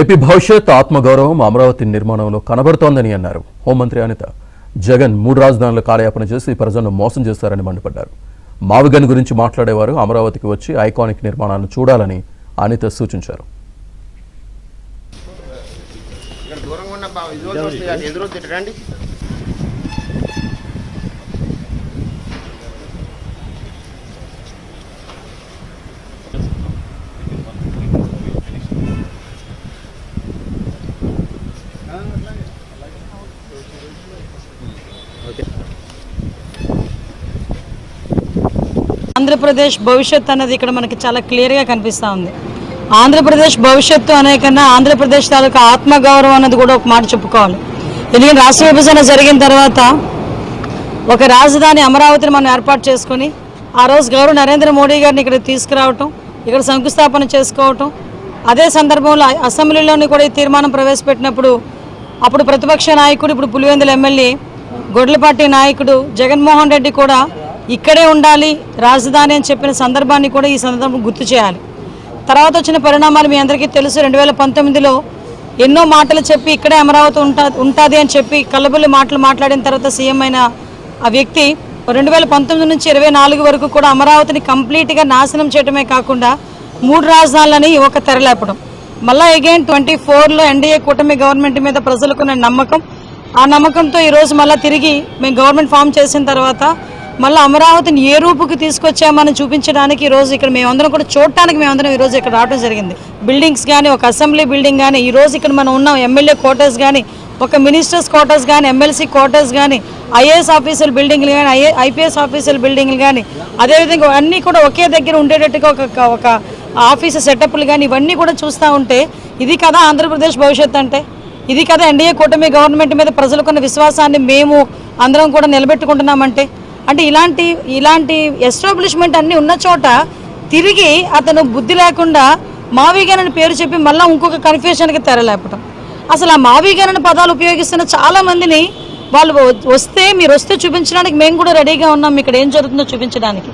AP భవిష్యత్ ఆత్మగౌరవం అమరావతి నిర్మాణంలో కనబడుతోందని అన్నారు హోంమంత్రి అనిత. జగన్ 3 రాజధానుల కార్యాపన చేసి ప్రజలను మోసం చేశారని మండిపడ్డారు. మావిగన్ గురించి మాట్లాడేవారు అమరావతికి వచ్చి ఐకానిక్ నిర్మాణాలను చూడాలని అనిత సూచించారు. ఆంధ్రప్రదేశ్ భవిష్యత్తు అన్నది ఇక్కడ మనకి చాలా క్లియర్గా కనిపిస్తూ ఉంది. ఆంధ్రప్రదేశ్ భవిష్యత్తు అనే కన్నా ఆంధ్రప్రదేశ్ తాలూకా ఆత్మగౌరవం అన్నది కూడా ఒక మాట చెప్పుకోవాలి. ఎందుకంటే రాష్ట్ర విభజన జరిగిన తర్వాత ఒక రాజధాని అమరావతిని మనం ఏర్పాటు చేసుకుని ఆ రోజు గౌరవ నరేంద్ర మోడీ గారిని ఇక్కడ తీసుకురావటం, ఇక్కడ శంకుస్థాపన చేసుకోవటం, అదే సందర్భంలో అసెంబ్లీలోని కూడా ఈ తీర్మానం ప్రవేశపెట్టినప్పుడు అప్పుడు ప్రతిపక్ష నాయకుడు, ఇప్పుడు పులివెందుల ఎమ్మెల్యే గొడ్లపాటి నాయకుడు జగన్మోహన్ రెడ్డి కూడా ఇక్కడే ఉండాలి రాజధాని అని చెప్పిన సందర్భాన్ని కూడా ఈ సందర్భం గుర్తు చేయాలి. తర్వాత వచ్చిన పరిణామాలు మీ అందరికీ తెలుసు. 2019లో ఎన్నో మాటలు చెప్పి ఇక్కడే అమరావతి ఉంటుంది అని చెప్పి కల్లబుల్లి మాటలు మాట్లాడిన తర్వాత సీఎం అయిన ఆ వ్యక్తి 2019 నుంచి 24 వరకు కూడా అమరావతిని కంప్లీట్గా నాశనం చేయడమే కాకుండా 3 రాజధానులని ఒక తెరలేపడం. మళ్ళీ అగైన్ 24లో ఎన్డీఏ కూటమి గవర్నమెంట్ మీద ప్రజలకున్న నమ్మకం, ఆ నమ్మకంతో ఈరోజు మళ్ళీ తిరిగి మేము గవర్నమెంట్ ఫామ్ చేసిన తర్వాత మళ్ళీ అమరావతిని ఏ రూపుకి తీసుకొచ్చామని చూపించడానికి ఈరోజు ఇక్కడ మేమందరం కూడా చూడటానికి మేమందరం ఈరోజు ఇక్కడ రావడం జరిగింది. బిల్డింగ్స్ కానీ, ఒక అసెంబ్లీ బిల్డింగ్ కానీ, ఈరోజు ఇక్కడ మనం ఉన్నాం ఎమ్మెల్యే క్వార్టర్స్ కానీ, ఒక మినిస్టర్స్ క్వార్టర్స్ కానీ, ఎమ్మెల్సీ క్వార్టర్స్ కానీ, ఐఏఎస్ ఆఫీసుల బిల్డింగ్లు కానీ, ఐపీఎస్ ఆఫీసుల బిల్డింగ్లు కానీ, అదేవిధంగా అన్నీ కూడా ఒకే దగ్గర ఉండేటట్టుగా ఒక ఆఫీసు సెటప్లు కానీ ఇవన్నీ కూడా చూస్తూ ఉంటే ఇది కదా ఆంధ్రప్రదేశ్ భవిష్యత్తు అంటే, ఇది కదా ఎన్డీఏ కూటమి గవర్నమెంట్ మీద ప్రజలకున్న విశ్వాసాన్ని మేము అందరం కూడా నిలబెట్టుకుంటున్నామంటే, అంటే ఇలాంటి ఎస్టాబ్లిష్మెంట్ అన్నీ ఉన్న చోట తిరిగి అతను బుద్ధి లేకుండా మావిగన్ అని పేరు చెప్పి మళ్ళీ ఇంకొక కన్ఫ్యూషన్కి తెరలేపటం. అసలు ఆ మావిగన్ అనే పదాలు ఉపయోగిస్తున్న చాలామందిని వాళ్ళు మీరు వస్తే చూపించడానికి మేము కూడా రెడీగా ఉన్నాం, ఇక్కడ ఏం జరుగుతుందో చూపించడానికి.